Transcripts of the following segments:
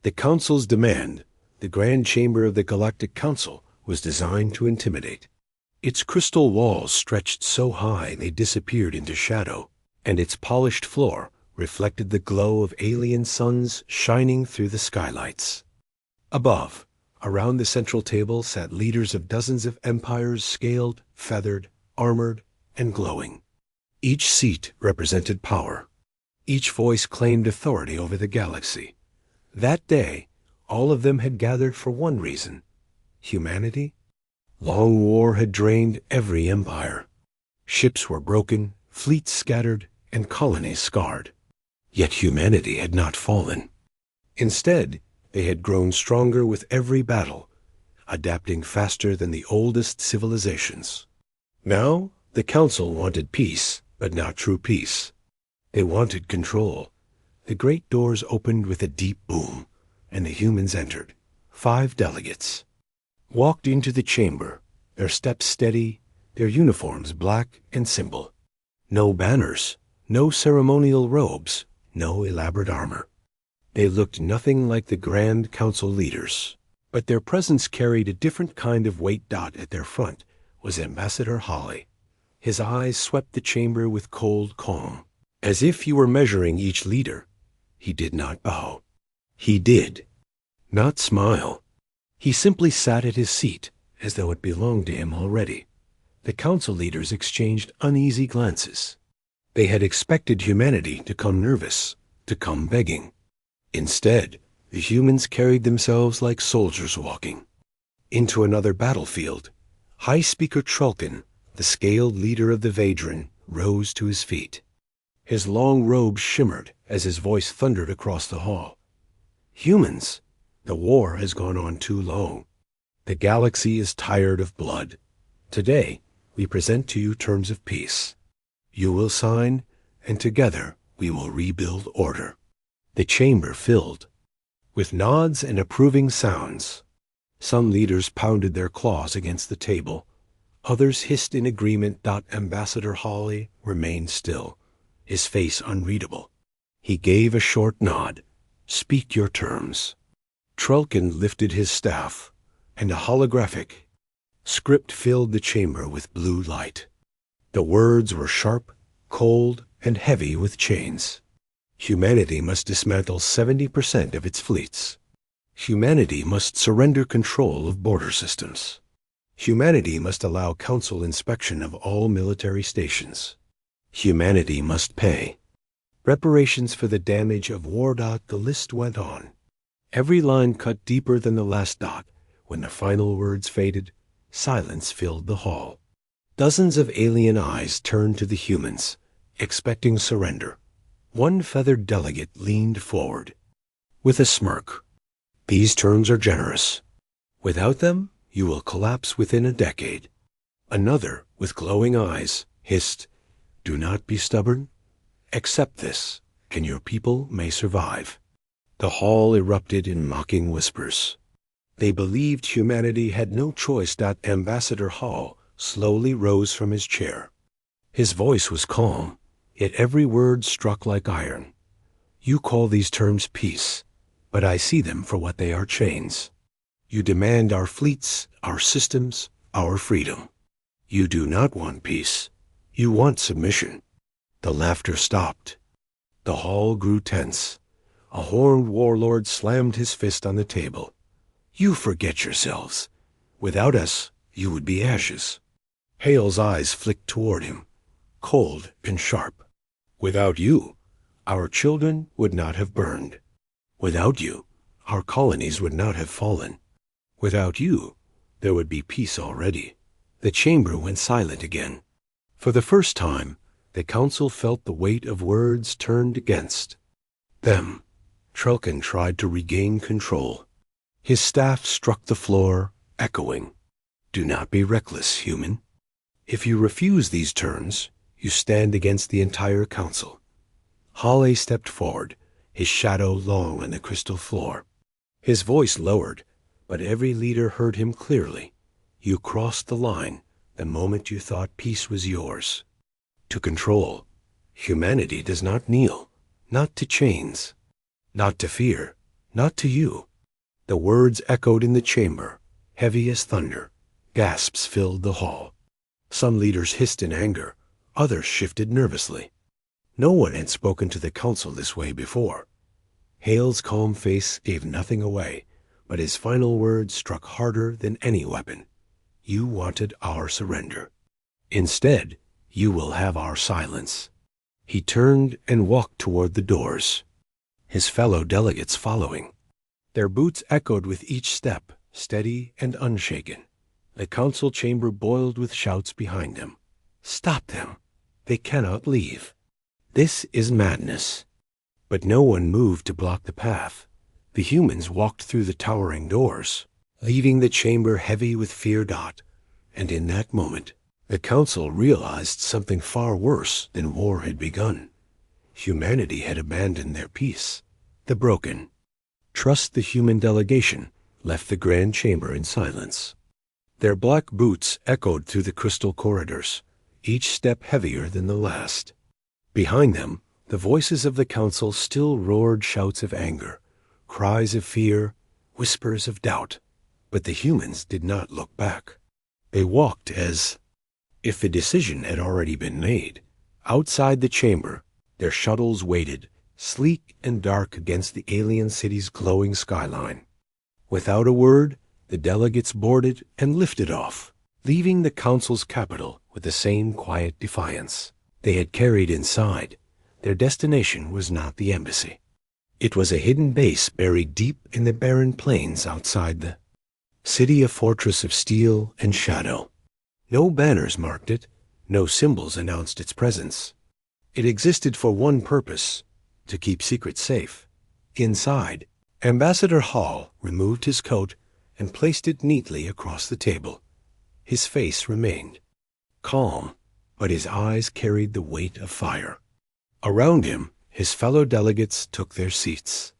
The Council's demand, the Grand Chamber of the Galactic Council, was designed to intimidate. Its crystal walls stretched so high they disappeared into shadow, and its polished floor reflected the glow of alien suns shining through the skylights. Above, around the central table sat leaders of dozens of empires, scaled, feathered, armored, and glowing. Each seat represented power. Each voice claimed authority over the galaxy. That day, all of them had gathered for one reason: humanity. Long war had drained every empire. Ships were broken, fleets scattered, and colonies scarred. Yet humanity had not fallen. Instead, they had grown stronger with every battle, adapting faster than the oldest civilizations. Now, the Council wanted peace, but not true peace. They wanted control. The great doors opened with a deep boom, and the humans entered. 5 delegates walked into the chamber, their steps steady, their uniforms black and simple. No banners, no ceremonial robes, no elaborate armor. They looked nothing like the Grand Council leaders, but their presence carried a different kind of weight. At their front was Ambassador Holly. His eyes swept the chamber with cold calm. As if he were measuring each leader, he did not bow. He did not smile. He simply sat at his seat, as though it belonged to him already. The council leaders exchanged uneasy glances. They had expected humanity to come nervous, to come begging. Instead, the humans carried themselves like soldiers walking into another battlefield. High Speaker Trulkin, the scaled leader of the Vadran, rose to his feet. His long robe shimmered as his voice thundered across the hall. Humans, the war has gone on too long. The galaxy is tired of blood. Today, we present to you terms of peace. You will sign, and together we will rebuild order. The chamber filled with nods and approving sounds. Some leaders pounded their claws against the table. Others hissed in agreement. Ambassador Holly remained still, his face unreadable. He gave a short nod. Speak your terms. Trulkin lifted his staff, and a holographic script filled the chamber with blue light. The words were sharp, cold, and heavy with chains. Humanity must dismantle 70% of its fleets. Humanity must surrender control of border systems. Humanity must allow council inspection of all military stations. Humanity must pay reparations for the damage of war. The list went on. Every line cut deeper than the last dot. When the final words faded, silence filled the hall. Dozens of alien eyes turned to the humans, expecting surrender. One feathered delegate leaned forward with a smirk. These terms are generous. Without them, you will collapse within a decade. Another, with glowing eyes, hissed, Do not be stubborn. Accept this, and your people may survive. The hall erupted in mocking whispers. They believed humanity had no choice. Ambassador Hall slowly rose from his chair. His voice was calm, yet every word struck like iron. You call these terms peace, but I see them for what they are: chains. You demand our fleets, our systems, our freedom. You do not want peace. You want submission. The laughter stopped. The hall grew tense. A horned warlord slammed his fist on the table. You forget yourselves. Without us, you would be ashes. Hale's eyes flicked toward him, cold and sharp. Without you, our children would not have burned. Without you, our colonies would not have fallen. Without you, there would be peace already. The chamber went silent again. For the first time, the council felt the weight of words turned against them. Trulkin tried to regain control. His staff struck the floor, echoing, Do not be reckless, human. If you refuse these terms, you stand against the entire council. Hale stepped forward, his shadow long on the crystal floor. His voice lowered, but every leader heard him clearly. You crossed the line the moment you thought peace was yours. To control, humanity does not kneel, not to chains, not to fear, Not to you. The words echoed in the chamber, heavy as thunder. Gasps filled the hall. Some leaders hissed in anger. Others shifted nervously. No one had spoken to the council this way before. Hale's calm face gave nothing away, but his final words struck harder than any weapon. You wanted our surrender. Instead, you will have our silence. He turned and walked toward the doors, his fellow delegates following. Their boots echoed with each step, steady and unshaken. The council chamber boiled with shouts behind them. Stop them! They cannot leave. This is madness. But no one moved to block the path. The humans walked through the towering doors, leaving the chamber heavy with fear. And in that moment, the council realized something far worse than war had begun. Humanity had abandoned their peace. The broken, trust the human delegation left the grand chamber in silence. Their black boots echoed through the crystal corridors, each step heavier than the last. Behind them, the voices of the council still roared shouts of anger, cries of fear, whispers of doubt. But the humans did not look back. They walked as if a decision had already been made. Outside the chamber, their shuttles waited, sleek and dark against the alien city's glowing skyline. Without a word, the delegates boarded and lifted off, leaving the council's capital with the same quiet defiance they had carried inside. Their destination was not the embassy. It was a hidden base buried deep in the barren plains outside the city, a fortress of steel and shadow. No banners marked it, no symbols announced its presence. It existed for one purpose: to keep secrets safe. Inside, Ambassador Hall removed his coat and placed it neatly across the table. His face remained calm, but his eyes carried the weight of fire. Around him, his fellow delegates took their seats.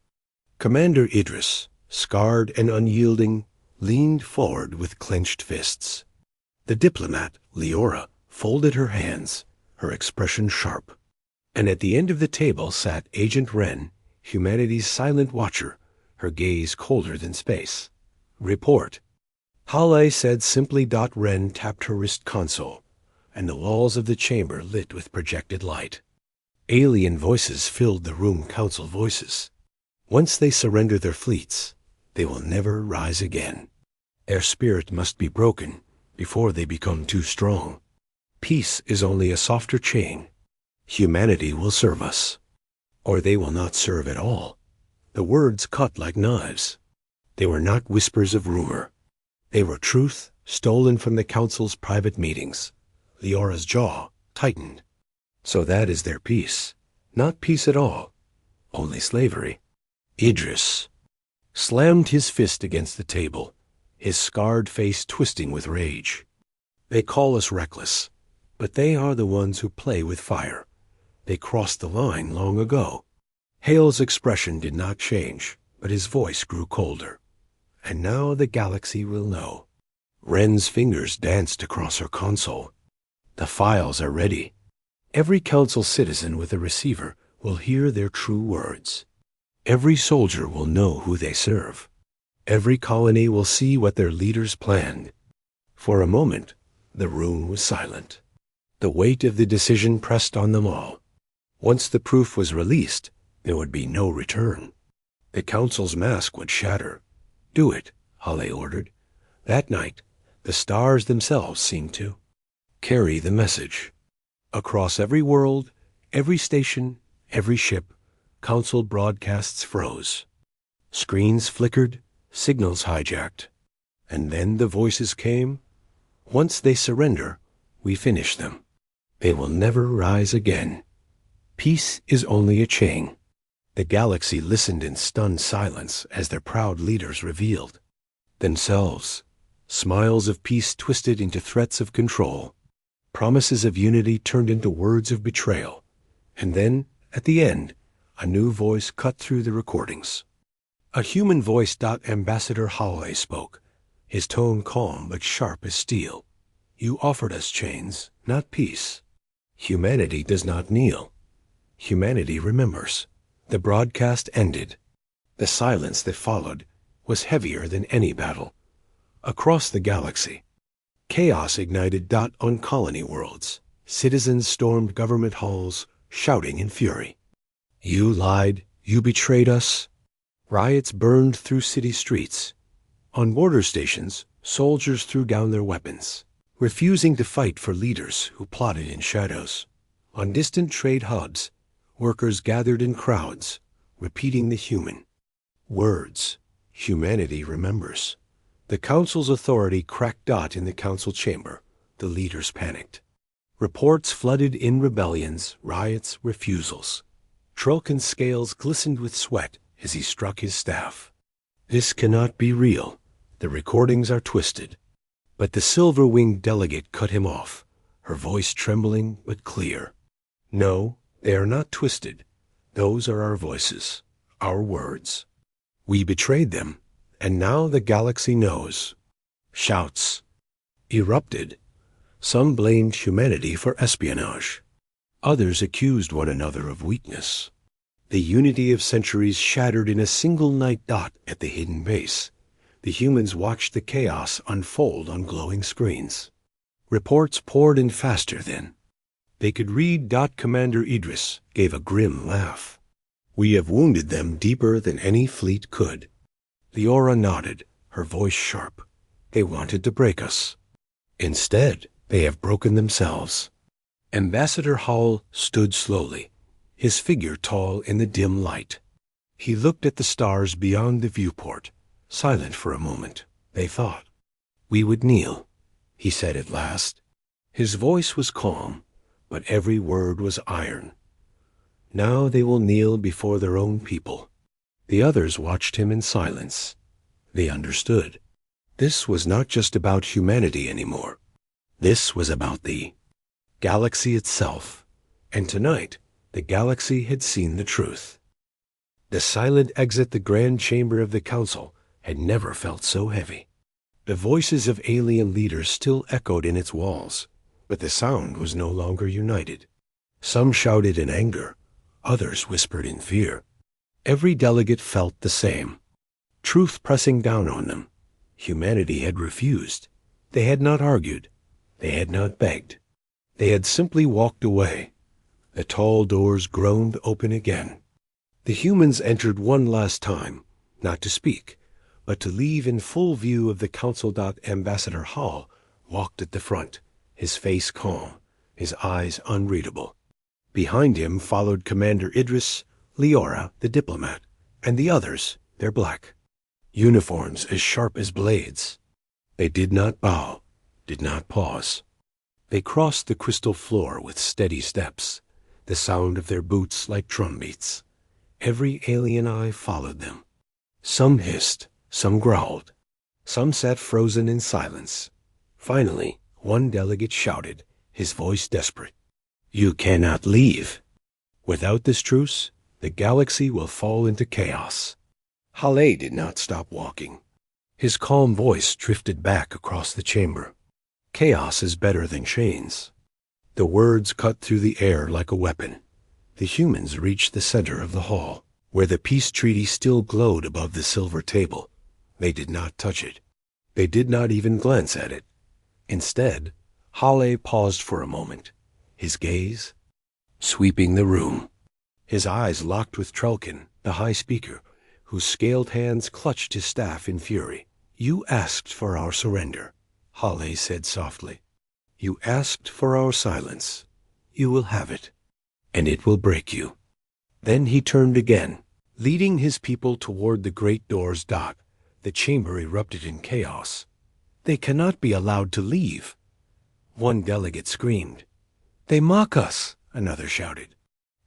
Commander Idris, scarred and unyielding, leaned forward with clenched fists. The diplomat, Leora, folded her hands, her expression sharp. And at the end of the table sat Agent Wren, humanity's silent watcher, her gaze colder than space. Report. Hale said simply. Wren tapped her wrist console, and the walls of the chamber lit with projected light. Alien voices filled the room, council voices. Once they surrender their fleets, they will never rise again. Their spirit must be broken before they become too strong. Peace is only a softer chain. Humanity will serve us, or they will not serve at all. The words cut like knives. They were not whispers of rumor. They were truth stolen from the council's private meetings. Leora's jaw tightened. So that is their peace. Not peace at all. Only slavery. Idris slammed his fist against the table, his scarred face twisting with rage. They call us reckless, but they are the ones who play with fire. They crossed the line long ago. Hale's expression did not change, but his voice grew colder. And now the galaxy will know. Wren's fingers danced across her console. The files are ready. Every council citizen with a receiver will hear their true words. Every soldier will know who they serve. Every colony will see what their leaders planned. For a moment, the room was silent. The weight of the decision pressed on them all. Once the proof was released, there would be no return. The council's mask would shatter. Do it, Hale ordered. That night, the stars themselves seemed to carry the message. Across every world, every station, every ship, council broadcasts froze. Screens flickered, signals hijacked. And then the voices came. Once they surrender, we finish them. They will never rise again. Peace is only a chain. The galaxy listened in stunned silence as their proud leaders revealed themselves. Smiles of peace twisted into threats of control. Promises of unity turned into words of betrayal. And then, at the end, a new voice cut through the recordings. A human voice. Ambassador Hale spoke, his tone calm but sharp as steel. You offered us chains, not peace. Humanity does not kneel. Humanity remembers. The broadcast ended. The silence that followed was heavier than any battle. Across the galaxy, chaos ignited on colony worlds. Citizens stormed government halls, shouting in fury. You lied. You betrayed us. Riots burned through city streets. On border stations, soldiers threw down their weapons, refusing to fight for leaders who plotted in shadows. On distant trade hubs, workers gathered in crowds, repeating the human words humanity remembers. The Council's authority cracked in the Council chamber. The leaders panicked. Reports flooded in rebellions, riots, refusals. Trulkin's scales glistened with sweat as he struck his staff. This cannot be real. The recordings are twisted. But the silver-winged delegate cut him off, her voice trembling but clear. No, they are not twisted. Those are our voices, our words. We betrayed them, and now the galaxy knows. Shouts erupted. Some blamed humanity for espionage. Others accused one another of weakness. The unity of centuries shattered in a single night at the hidden base. The humans watched the chaos unfold on glowing screens. Reports poured in faster then. They could read. Commander Idris gave a grim laugh. We have wounded them deeper than any fleet could. Leora nodded, her voice sharp. They wanted to break us. Instead, they have broken themselves. Ambassador Hall stood slowly, his figure tall in the dim light. He looked at the stars beyond the viewport, silent for a moment. They thought. We would kneel, he said at last. His voice was calm, but every word was iron. Now they will kneel before their own people. The others watched him in silence. They understood. This was not just about humanity anymore. This was about the galaxy itself. And tonight, the galaxy had seen the truth. The silent exit the grand chamber of the council had never felt so heavy. The voices of alien leaders still echoed in its walls, but the sound was no longer united. Some shouted in anger, others whispered in fear. Every delegate felt the same. Truth pressing down on them. Humanity had refused. They had not argued. They had not begged. They had simply walked away. The tall doors groaned open again. The humans entered one last time, not to speak, but to leave in full view of the council. Ambassador Hall walked at the front, his face calm, his eyes unreadable. Behind him followed Commander Idris, Leora, the diplomat, and the others, their black. Uniforms as sharp as blades. They did not bow, did not pause. They crossed the crystal floor with steady steps, the sound of their boots like drum beats. Every alien eye followed them. Some hissed, some growled. Some sat frozen in silence. Finally, one delegate shouted, his voice desperate. You cannot leave. Without this truce, the galaxy will fall into chaos. Hale did not stop walking. His calm voice drifted back across the chamber. Chaos is better than chains. The words cut through the air like a weapon. The humans reached the center of the hall, where the peace treaty still glowed above the silver table. They did not touch it. They did not even glance at it. Instead, Hale paused for a moment, his gaze sweeping the room. His eyes locked with Trulkin, the high speaker, whose scaled hands clutched his staff in fury. You asked for our surrender, Hale said softly. You asked for our silence. You will have it, and it will break you. Then he turned again, leading his people toward the great doors. The chamber erupted in chaos. They cannot be allowed to leave. One delegate screamed. They mock us, another shouted.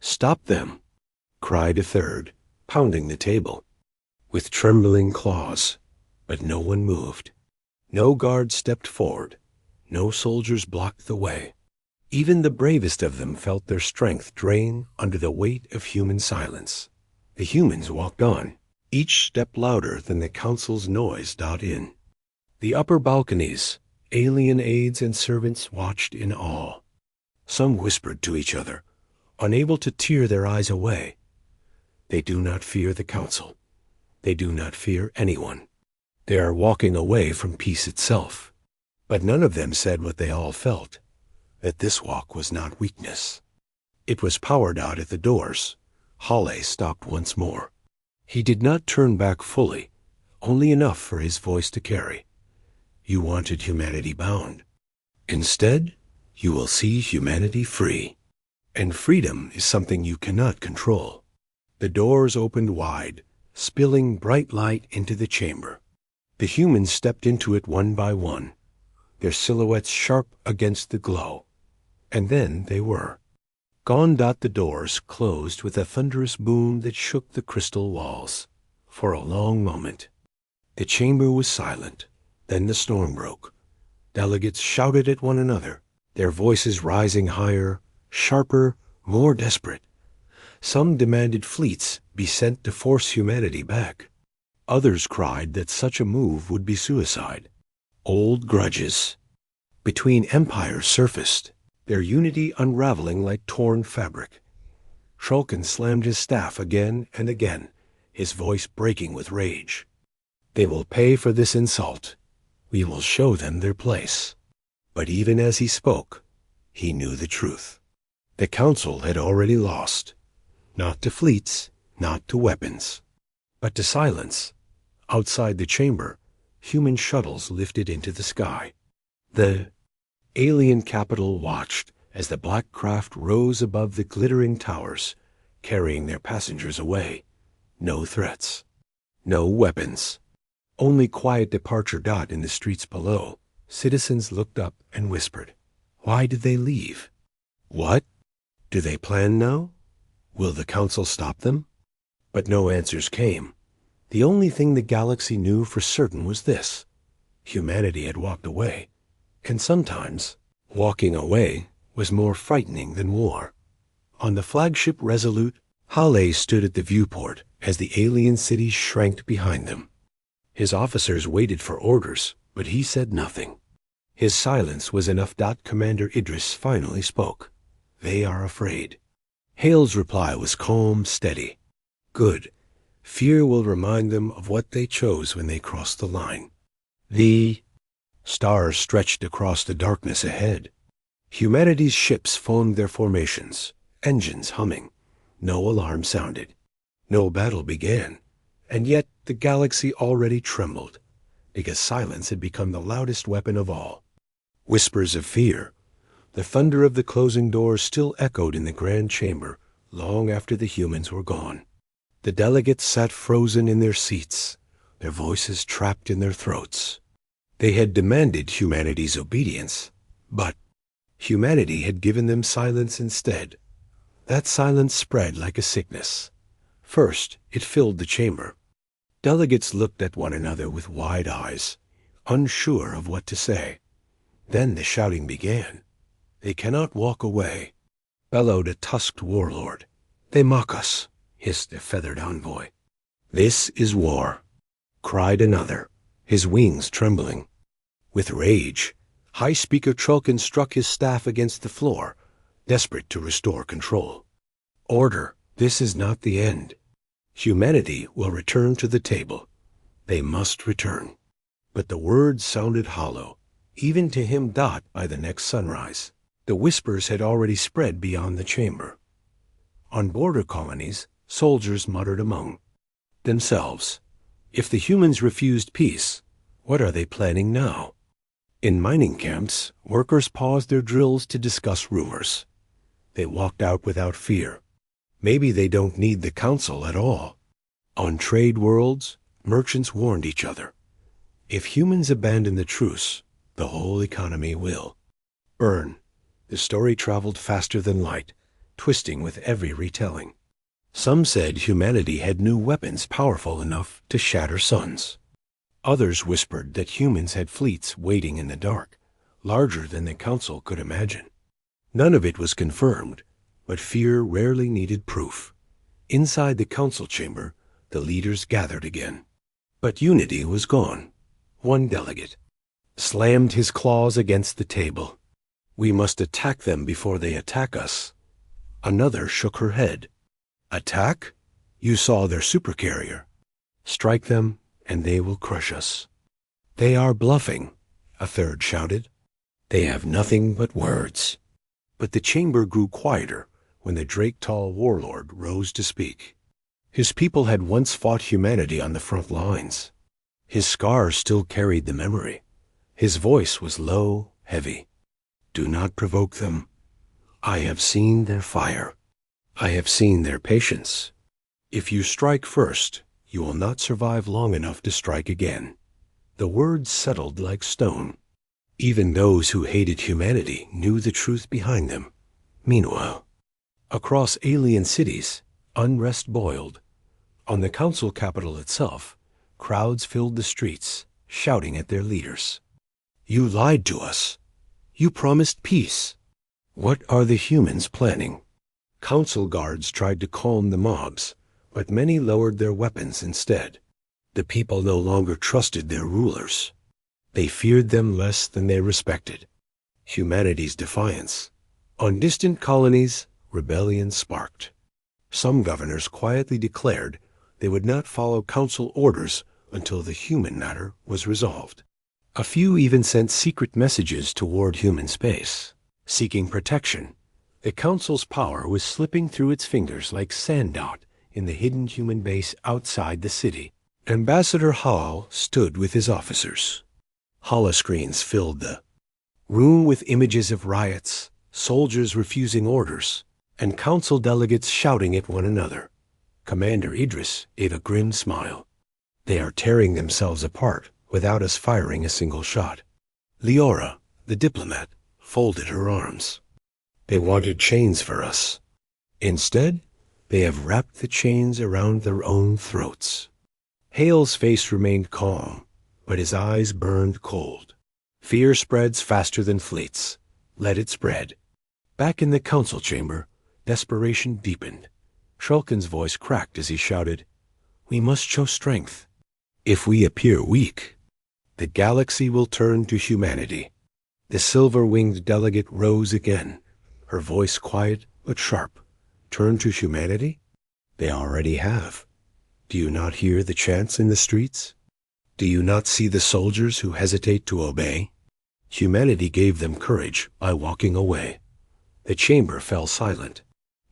Stop them, cried a third, pounding the table. With trembling claws, but no one moved. No guard stepped forward. No soldiers blocked the way. Even the bravest of them felt their strength drain under the weight of human silence. The humans walked on, each step louder than the council's noise. In the upper balconies, alien aides and servants watched in awe. Some whispered to each other, unable to tear their eyes away. They do not fear the council. They do not fear anyone. They are walking away from peace itself. But none of them said what they all felt, that this walk was not weakness. It was powered out at the doors. Hale stopped once more. He did not turn back fully, only enough for his voice to carry. You wanted humanity bound. Instead, you will see humanity free. And freedom is something you cannot control. The doors opened wide, spilling bright light into the chamber. The humans stepped into it one by one, their silhouettes sharp against the glow. And then they were gone. The doors closed with a thunderous boom that shook the crystal walls. For a long moment, the chamber was silent. Then the storm broke. Delegates shouted at one another, their voices rising higher, sharper, more desperate. Some demanded fleets be sent to force humanity back. Others cried that such a move would be suicide. Old grudges between empires surfaced, their unity unraveling like torn fabric. Shulkin slammed his staff again and again, his voice breaking with rage. They will pay for this insult. We will show them their place. But even as he spoke, he knew the truth. The Council had already lost, not to fleets, not to weapons, but to silence. Outside the chamber, human shuttles lifted into the sky. The alien capital watched as the black craft rose above the glittering towers, carrying their passengers away. No threats, no weapons, only quiet departure. In the streets below, citizens looked up and whispered, "Why did they leave? What? Do they plan now? Will the Council stop them?" But no answers came. The only thing the galaxy knew for certain was this: humanity had walked away. And sometimes, walking away was more frightening than war. On the flagship Resolute, Hale stood at the viewport as the alien city shrank behind them. His officers waited for orders, but he said nothing. His silence was enough. Commander Idris finally spoke. "They are afraid." Hale's reply was calm, steady. "Good. Fear will remind them of what they chose when they crossed the line." The stars stretched across the darkness ahead. Humanity's ships formed their formations, engines humming. No alarm sounded. No battle began. And yet the galaxy already trembled, because silence had become the loudest weapon of all. Whispers of fear. The thunder of the closing doors still echoed in the grand chamber long after the humans were gone. The delegates sat frozen in their seats, their voices trapped in their throats. They had demanded humanity's obedience, but humanity had given them silence instead. That silence spread like a sickness. First, it filled the chamber. Delegates looked at one another with wide eyes, unsure of what to say. Then the shouting began. "They cannot walk away," bellowed a tusked warlord. "They mock us," hissed a feathered envoy. "This is war," cried another, his wings trembling. With rage, High Speaker Trulkin struck his staff against the floor, desperate to restore control. "Order. This is not the end. Humanity will return to the table. They must return." But the words sounded hollow, even to him. By the next sunrise, the whispers had already spread beyond the chamber. On border colonies, soldiers muttered among themselves, "If the humans refused peace, what are they planning now?" In mining camps, workers paused their drills to discuss rumors. They walked out without fear. Maybe they don't need the Council at all. On trade worlds, merchants warned each other. If humans abandon the truce, the whole economy will burn. The story traveled faster than light, twisting with every retelling. Some said humanity had new weapons powerful enough to shatter suns. Others whispered that humans had fleets waiting in the dark, larger than the Council could imagine. None of it was confirmed, but fear rarely needed proof. Inside the Council chamber, the leaders gathered again. But unity was gone. One delegate slammed his claws against the table. "We must attack them before they attack us." Another shook her head. "Attack? You saw their supercarrier." Strike them, and they will crush us. They are bluffing, a third shouted. They have nothing but words. But the chamber grew quieter when the Drake-Tall warlord rose to speak. His people had once fought humanity on the front lines. His scars still carried the memory. His voice was low, heavy. Do not provoke them. I have seen their fire. I have seen their patience. If you strike first, you will not survive long enough to strike again. The words settled like stone. Even those who hated humanity knew the truth behind them. Meanwhile, across alien cities, unrest boiled. On the council capital itself, crowds filled the streets, shouting at their leaders. You lied to us. You promised peace. What are the humans planning? Council guards tried to calm the mobs, but many lowered their weapons instead. The people no longer trusted their rulers. They feared them less than they respected. Humanity's defiance. On distant colonies, rebellion sparked. Some governors quietly declared they would not follow council orders until the human matter was resolved. A few even sent secret messages toward human space, seeking protection. The council's power was slipping through its fingers like sand dot in the hidden human base outside the city. Ambassador Hall stood with his officers. Holoscreens filled the room with images of riots, soldiers refusing orders, and council delegates shouting at one another. Commander Idris gave a grim smile. They are tearing themselves apart without us firing a single shot. Leora, the diplomat, folded her arms. They wanted chains for us. Instead, they have wrapped the chains around their own throats. Hale's face remained calm, but his eyes burned cold. Fear spreads faster than fleets. Let it spread. Back in the council chamber, desperation deepened. Shulkin's voice cracked as he shouted, We must show strength. If we appear weak, the galaxy will turn to humanity. The silver-winged delegate rose again, her voice quiet but sharp. Turn to humanity? They already have. Do you not hear the chants in the streets? Do you not see the soldiers who hesitate to obey? Humanity gave them courage by walking away. The chamber fell silent.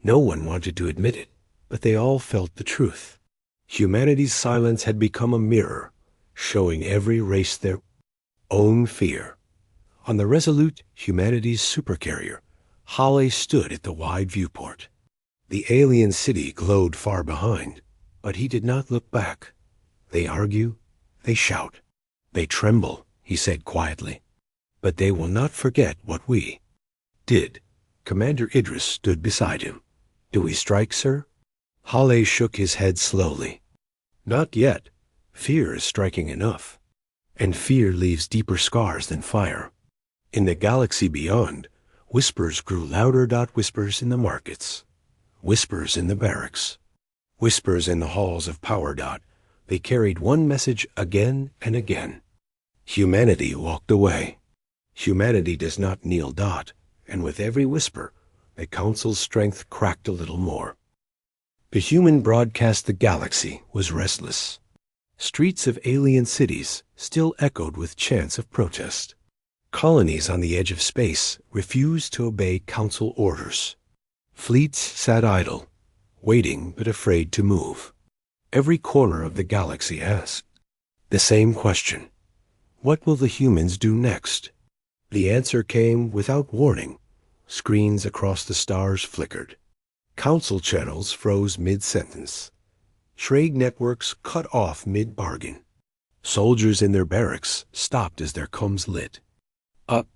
No one wanted to admit it, but they all felt the truth. Humanity's silence had become a mirror, showing every race their own fear. On the resolute humanity's supercarrier, Hale stood at the wide viewport. The alien city glowed far behind, but he did not look back. They argue, they shout, they tremble, he said quietly. But they will not forget what we did. Commander Idris stood beside him. Do we strike, sir? Hale shook his head slowly. Not yet. Fear is striking enough. And fear leaves deeper scars than fire. In the galaxy beyond, whispers grew louder. Whispers in the markets. Whispers in the barracks. Whispers in the halls of power. They carried one message again and again. Humanity walked away. Humanity does not kneel. And with every whisper, the council's strength cracked a little more. The human broadcast the galaxy was restless. Streets of alien cities still echoed with chants of protest. Colonies on the edge of space refused to obey council orders. Fleets sat idle, waiting but afraid to move. Every corner of the galaxy asked the same question. What will the humans do next? The answer came without warning. Screens across the stars flickered. Council channels froze mid-sentence. Trade networks cut off mid-bargain. Soldiers in their barracks stopped as their comms lit. Up.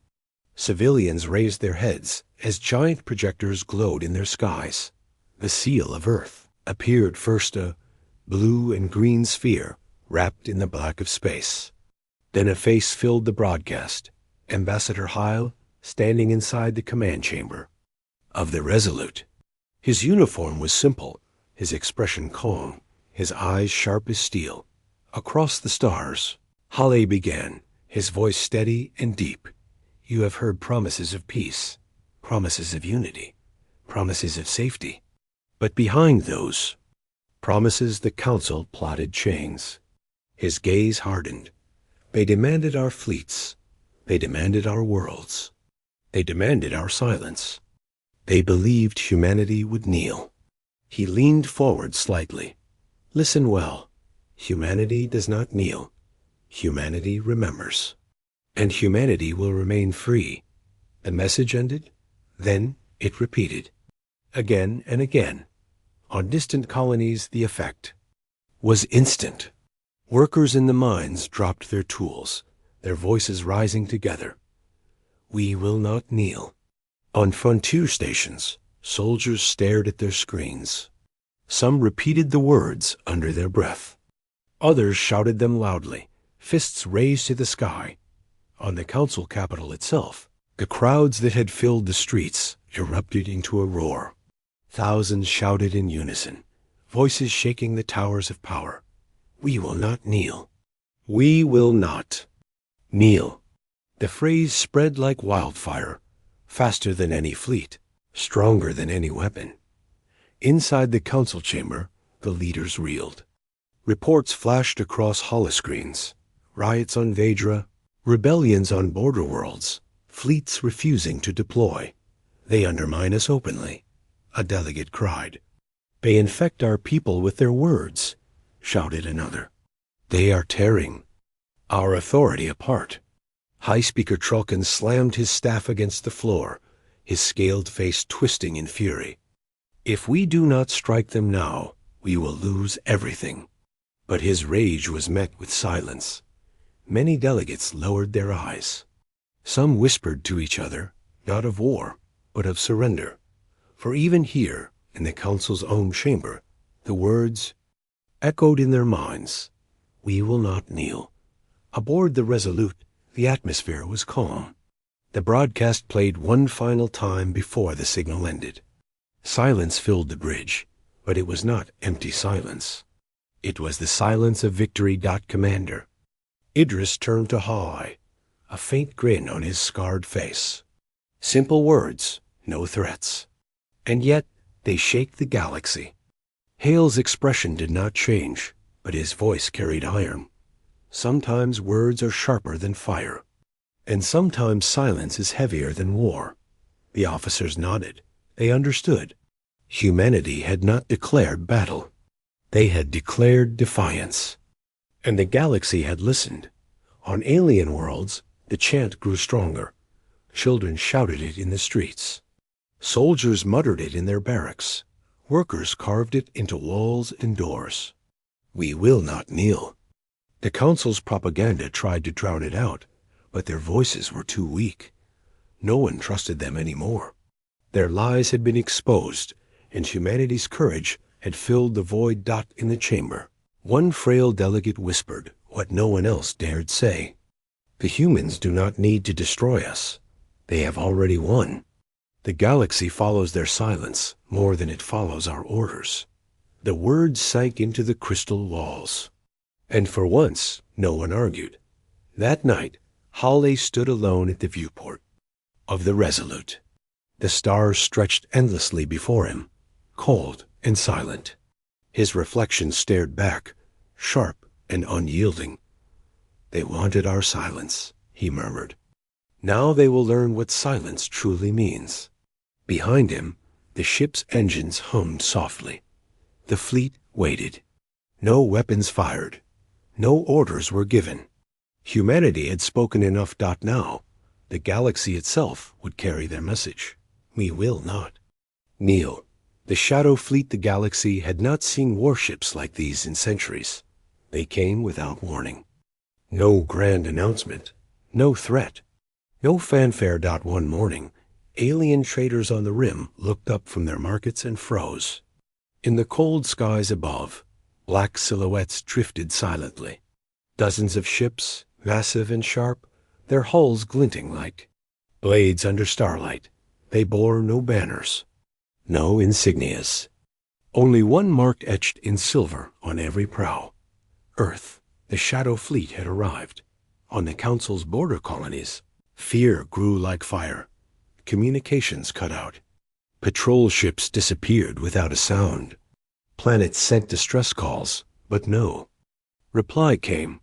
Civilians raised their heads as giant projectors glowed in their skies. The seal of Earth appeared first, a blue and green sphere wrapped in the black of space. Then a face filled the broadcast. Ambassador Hale, standing inside the command chamber of the Resolute. His uniform was simple, his expression calm, his eyes sharp as steel. Across the stars, Hale began, his voice steady and deep. You have heard promises of peace, promises of unity, promises of safety. But behind those, Promises the council plotted chains. His gaze hardened. They demanded our fleets. They demanded our worlds. They demanded our silence. They believed humanity would kneel. He leaned forward slightly. Listen well. Humanity does not kneel. Humanity remembers. And humanity will remain free. The message ended. Then it repeated. Again and again. On distant colonies, the effect was instant. Workers in the mines dropped their tools, their voices rising together. We will not kneel. On frontier stations, soldiers stared at their screens. Some repeated the words under their breath. Others shouted them loudly, fists raised to the sky. On the council capital itself, the crowds that had filled the streets erupted into a roar. Thousands shouted in unison, voices shaking the towers of power. We will not kneel. We will not kneel. The phrase spread like wildfire, faster than any fleet, stronger than any weapon. Inside the council chamber, the leaders reeled. Reports flashed across holoscreens. Riots on Vedra, rebellions on border worlds, fleets refusing to deploy. They undermine us openly, a delegate cried. They infect our people with their words, shouted another. They are tearing our authority apart. High Speaker Trulkin slammed his staff against the floor, his scaled face twisting in fury. If we do not strike them now, we will lose everything. But his rage was met with silence. Many delegates lowered their eyes. Some whispered to each other, not of war, but of surrender. For even here, in the council's own chamber, the words echoed in their minds. We will not kneel. Aboard the Resolute, the atmosphere was calm. The broadcast played one final time before the signal ended. Silence filled the bridge, but it was not empty silence. It was the silence of victory. Commander. Idris turned to Hawai, a faint grin on his scarred face. Simple words, no threats. And yet they shake the galaxy. Hale's expression did not change, but his voice carried iron. Sometimes words are sharper than fire, and sometimes silence is heavier than war. The officers nodded. They understood. Humanity had not declared battle. They had declared defiance. And the galaxy had listened. On alien worlds, the chant grew stronger. Children shouted it in the streets. Soldiers muttered it in their barracks. Workers carved it into walls and doors. We will not kneel. The council's propaganda tried to drown it out, but their voices were too weak. No one trusted them anymore. Their lies had been exposed, and humanity's courage had filled the void. In the chamber, one frail delegate whispered what no one else dared say. The humans do not need to destroy us. They have already won. The galaxy follows their silence more than it follows our orders. The words sank into the crystal walls. And for once, no one argued. That night, Hale stood alone at the viewport of the Resolute. The stars stretched endlessly before him, cold and silent. His reflection stared back, sharp and unyielding. They wanted our silence, he murmured. Now they will learn what silence truly means. Behind him, the ship's engines hummed softly. The fleet waited. No weapons fired. No orders were given. Humanity had spoken enough. Now, the galaxy itself would carry their message. We will not kneel. The shadow fleet, the galaxy, had not seen warships like these in centuries. They came without warning. No grand announcement. No threat. No fanfare. One morning, alien traders on the rim looked up from their markets and froze. In the cold skies above, black silhouettes drifted silently. Dozens of ships, massive and sharp, their hulls glinting like blades under starlight. They bore no banners, no insignias. Only one mark etched in silver on every prow. Earth, the shadow fleet, had arrived. On the council's border colonies, fear grew like fire. Communications cut out. Patrol ships disappeared without a sound. Planets sent distress calls, but no reply came.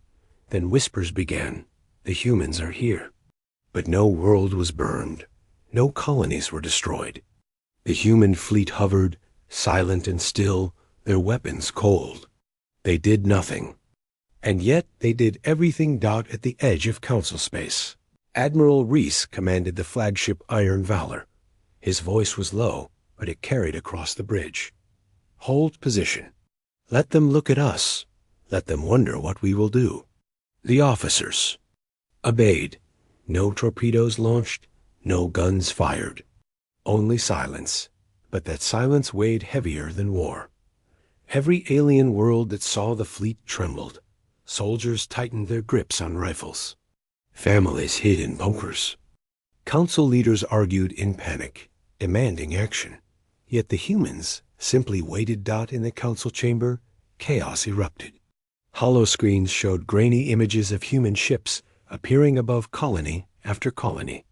Then whispers began. The humans are here. But no world was burned. No colonies were destroyed. The human fleet hovered, silent and still, their weapons cold. They did nothing. And yet they did everything. At the edge of Council space, Admiral Reese commanded the flagship Iron Valor. His voice was low, but it carried across the bridge. Hold position. Let them look at us. Let them wonder what we will do. The officers obeyed. No torpedoes launched, no guns fired. Only silence. But that silence weighed heavier than war. Every alien world that saw the fleet trembled. Soldiers tightened their grips on rifles. Families hid in bunkers. Council leaders argued in panic, demanding action. Yet the humans simply waited. In the council chamber, chaos erupted. Holoscreens showed grainy images of human ships appearing above colony after colony.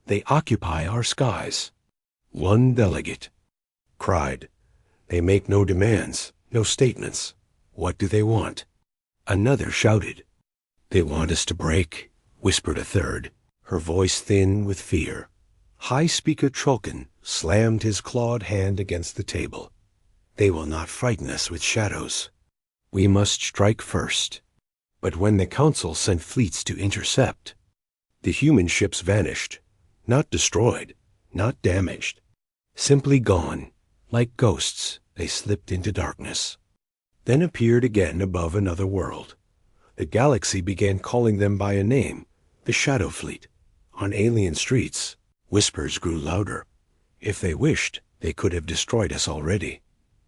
They occupy our skies. One delegate cried, "They make no demands, no statements. What do they want?" Another shouted, "They want us to break," whispered a third, her voice thin with fear. High Speaker Trulkin slammed his clawed hand against the table. "They will not frighten us with shadows. We must strike first." But when the Council sent fleets to intercept, the human ships vanished, not destroyed, not damaged, simply gone. Like ghosts, they slipped into darkness, then appeared again above another world. The galaxy began calling them by a name, the Shadow Fleet. On alien streets, whispers grew louder. If they wished, they could have destroyed us already.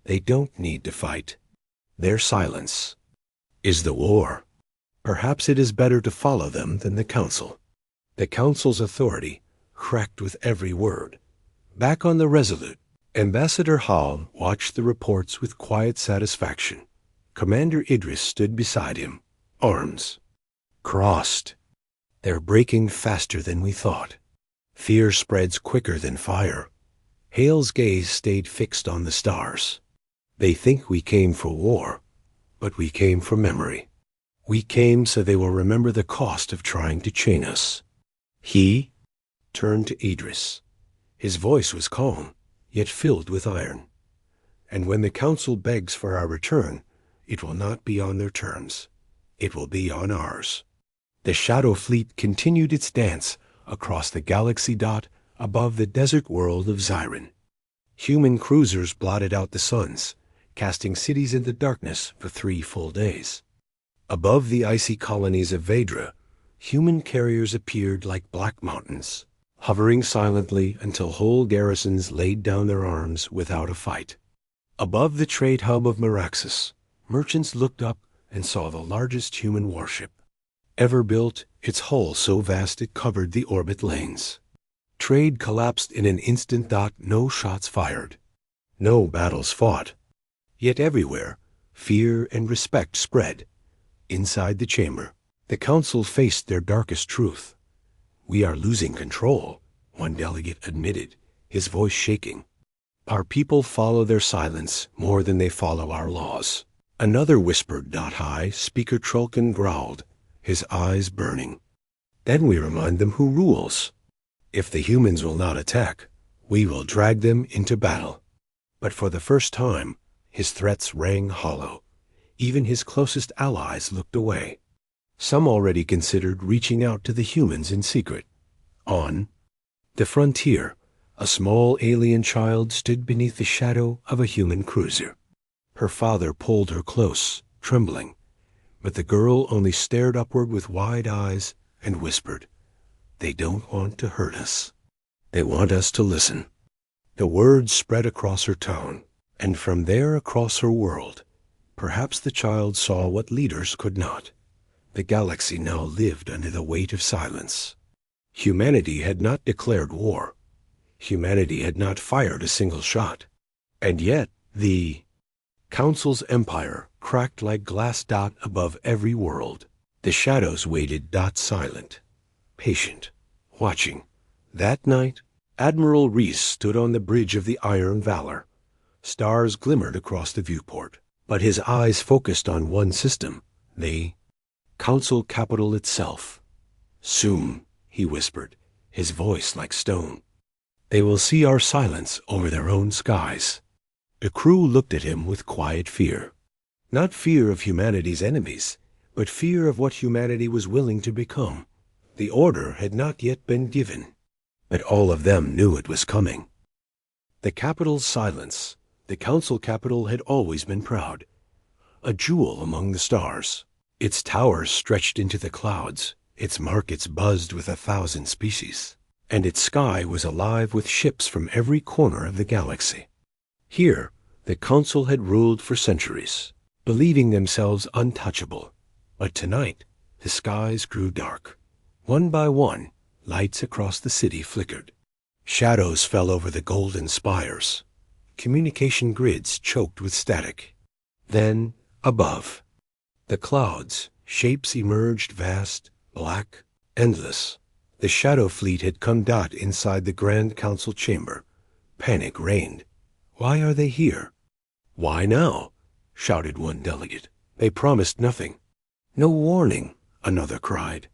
They don't need to fight. Their silence is the war. Perhaps it is better to follow them than the Council. The Council's authority cracked with every word. Back on the Resolute, Ambassador Hall watched the reports with quiet satisfaction. Commander Idris stood beside him, arms crossed. "They're breaking faster than we thought. Fear spreads quicker than fire." Hale's gaze stayed fixed on the stars. "They think we came for war, but we came for memory. We came so they will remember the cost of trying to chain us." He turned to Idris. His voice was calm, yet filled with iron. "And when the Council begs for our return, it will not be on their terms. It will be on ours." The Shadow Fleet continued its dance across the galaxy. Above the desert world of Zyron, human cruisers blotted out the suns, casting cities into darkness for 3 full days. Above the icy colonies of Vedra, human carriers appeared like black mountains, hovering silently until whole garrisons laid down their arms without a fight. Above the trade hub of Meraxus, merchants looked up and saw the largest human warship ever built, its hull so vast it covered the orbit lanes. Trade collapsed in an instant. No shots fired, no battles fought. Yet everywhere, fear and respect spread. Inside the chamber, the Council faced their darkest truth. "We are losing control," one delegate admitted, his voice shaking. "Our people follow their silence more than they follow our laws." Another whispered. High Speaker Trulkin growled, his eyes burning. "Then we remind them who rules. If the humans will not attack, we will drag them into battle." But for the first time, his threats rang hollow. Even his closest allies looked away. Some already considered reaching out to the humans in secret. On the frontier, a small alien child stood beneath the shadow of a human cruiser. Her father pulled her close, trembling, but the girl only stared upward with wide eyes and whispered, "They don't want to hurt us. They want us to listen." The words spread across her tone, and from there across her world. Perhaps the child saw what leaders could not. The galaxy now lived under the weight of silence. Humanity had not declared war. Humanity had not fired a single shot. And yet the Council's empire cracked like glass. Above every world. The shadows waited. Silent, patient, watching. That night, Admiral Reese stood on the bridge of the Iron Valor. Stars glimmered across the viewport, but his eyes focused on one system, the Council capital itself. Soon, he whispered, his voice like stone, they will see our silence over their own skies. The crew looked at him with quiet fear. Not fear of humanity's enemies, but fear of what humanity was willing to become. The order had not yet been given, but all of them knew it was coming. The capital's silence, the Council capital, had always been proud. A jewel among the stars. Its towers stretched into the clouds, its markets buzzed with 1,000 species, and its sky was alive with ships from every corner of the galaxy. Here, the Council had ruled for centuries, believing themselves untouchable. But tonight, the skies grew dark. One by one, lights across the city flickered. Shadows fell over the golden spires. Communication grids choked with static. Then, above, the clouds, shapes emerged vast, black, endless. The Shadow Fleet had come dot inside the Grand Council chamber. Panic reigned. Why are they here? Why now? Shouted one delegate. They promised nothing. No warning, another cried.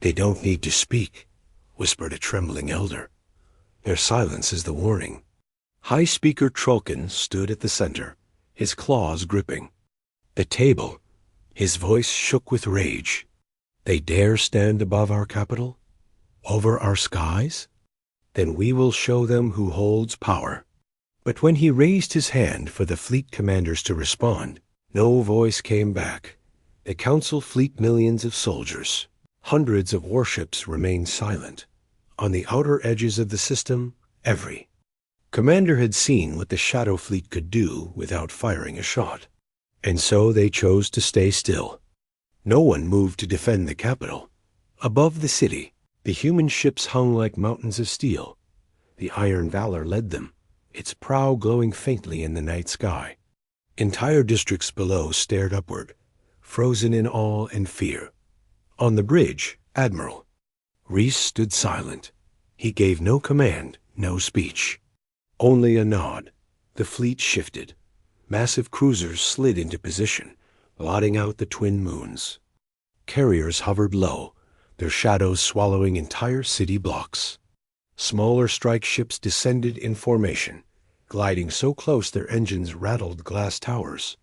They don't need to speak, whispered a trembling elder. Their silence is the warning. High Speaker Trollkin stood at the center, his claws gripping the table. His voice shook with rage. They dare stand above our capital? Over our skies? Then we will show them who holds power. But when he raised his hand for the fleet commanders to respond, no voice came back. The Council fleet millions of soldiers, hundreds of warships remained silent. On the outer edges of the system, every commander had seen what the Shadow Fleet could do without firing a shot. And so they chose to stay still. No one moved to defend the capital. Above the city, the human ships hung like mountains of steel. The Iron Valor led them, its prow glowing faintly in the night sky. Entire districts below stared upward, frozen in awe and fear. On the bridge, Admiral Reese stood silent. He gave no command, no speech. Only a nod. The fleet shifted. Massive cruisers slid into position, blotting out the twin moons. Carriers hovered low, their shadows swallowing entire city blocks. Smaller strike ships descended in formation, gliding so close their engines rattled glass towers.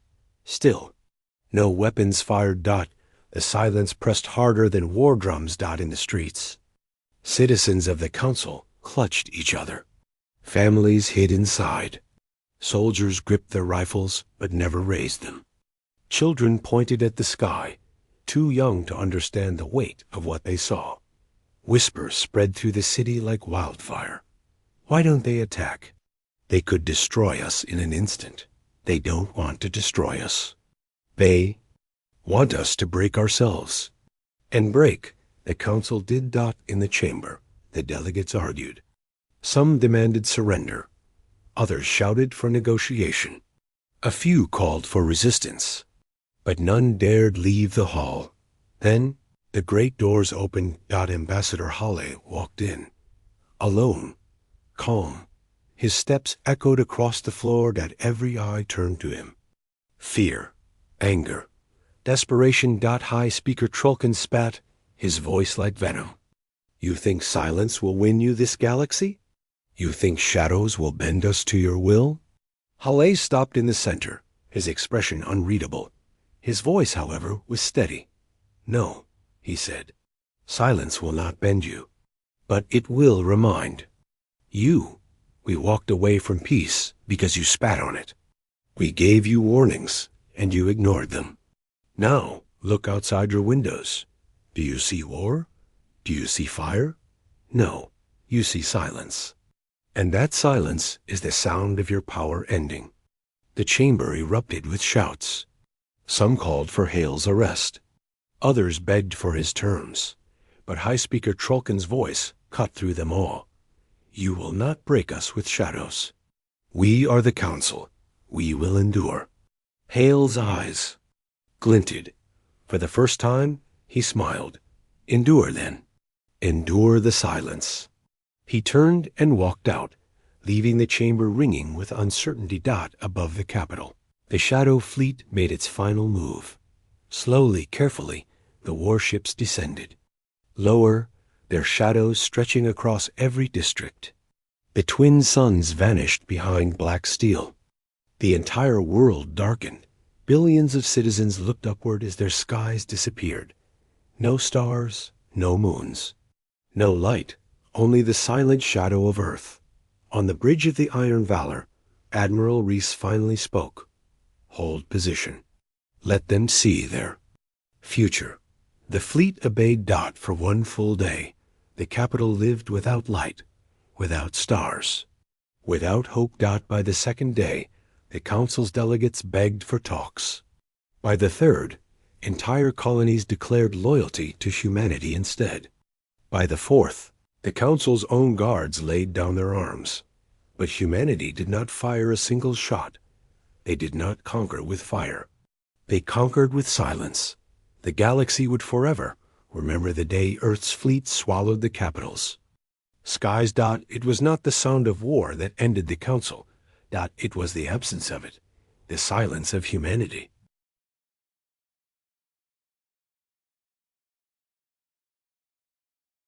Still, no weapons fired. The silence pressed harder than war drums. In the streets, citizens of the Council clutched each other. Families hid inside. Soldiers gripped their rifles but never raised them. Children pointed at the sky, too young to understand the weight of what they saw. Whispers spread through the city like wildfire. Why don't they attack? They could destroy us in an instant. They don't want to destroy us. They want us to break ourselves. And break, the Council did. In the chamber, the delegates argued. Some demanded surrender. Others shouted for negotiation. A few called for resistance. But none dared leave the hall. Then the great doors opened. Ambassador Halle walked in. Alone, calm. His steps echoed across the floor. Every eye turned to him. Fear, anger, desperation. High Speaker Trollkin spat, his voice like venom. You think silence will win you this galaxy? You think shadows will bend us to your will? Halle stopped in the center, his expression unreadable. His voice, however, was steady. No, he said. Silence will not bend you, but it will remind. We walked away from peace because you spat on it. We gave you warnings, and you ignored them. Now, look outside your windows. Do you see war? Do you see fire? No, you see silence. And that silence is the sound of your power ending. The chamber erupted with shouts. Some called for Hale's arrest. Others begged for his terms. But High Speaker Trollkin's voice cut through them all. You will not break us with shadows. We are the Council. We will endure. Hale's eyes glinted. For the first time, he smiled. Endure, then. Endure the silence. He turned and walked out, leaving the chamber ringing with uncertainty. Above the capital, the Shadow Fleet made its final move. Slowly, carefully, the warships descended. Lower, their shadows stretching across every district. The twin suns vanished behind black steel. The entire world darkened. Billions of citizens looked upward as their skies disappeared. No stars, no moons. No light, only the silent shadow of Earth. On the bridge of the Iron Valor, Admiral Reese finally spoke. Hold position. Let them see their future. The fleet obeyed. For one full day, the capital lived without light, without stars, without hope. By the second day, the council's delegates begged for talks. By the third, entire colonies declared loyalty to humanity instead. By the fourth, the council's own guards laid down their arms. But humanity did not fire a single shot. They did not conquer with fire. They conquered with silence. The galaxy would forever remember the day Earth's fleet swallowed the capitals. Skies. It was not the sound of war that ended the council. It was the absence of it, the silence of humanity.